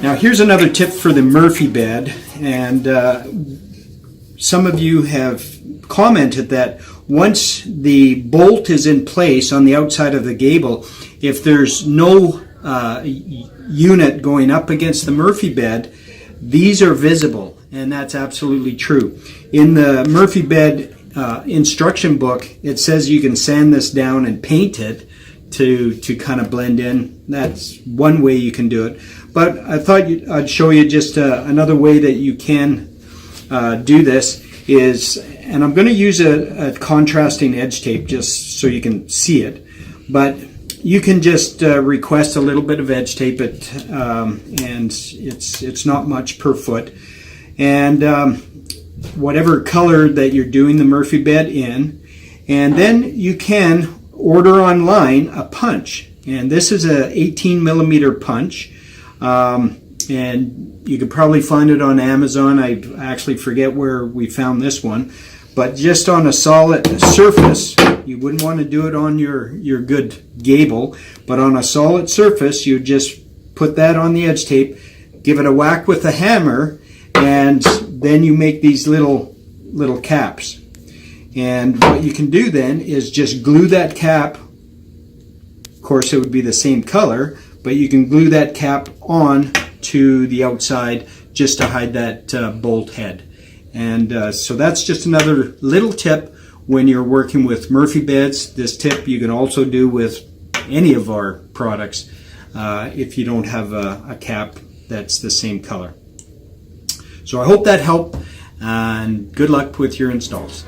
Now here's another tip for the Murphy bed, and some of you have commented that once the bolt is in place on the outside of the gable, if there's no unit going up against the Murphy bed, these are visible, and that's absolutely true. In the Murphy bed instruction book, it says you can sand this down and paint it to kind of blend in. That's one way you can do it. But I thought I'd show you just another way that you can do this is, and I'm going to use a contrasting edge tape just so you can see it, but you can just request a little bit of edge tape it, and it's not much per foot, and whatever color that you're doing the Murphy bed in, and then you can order online a punch, and this is a 18 millimeter punch, and you could probably find it on Amazon. I actually forget where we found this one, but just on a solid surface, you wouldn't want to do it on your good gable, but on a solid surface, you just put that on the edge tape, give it a whack with a hammer, and then you make these little caps. And what you can do then is just glue that cap. Of course, it would be the same color, but you can glue that cap on to the outside just to hide that bolt head. And so that's just another little tip when you're working with Murphy beds. This tip you can also do with any of our products if you don't have a cap that's the same color. So I hope that helped, and good luck with your installs.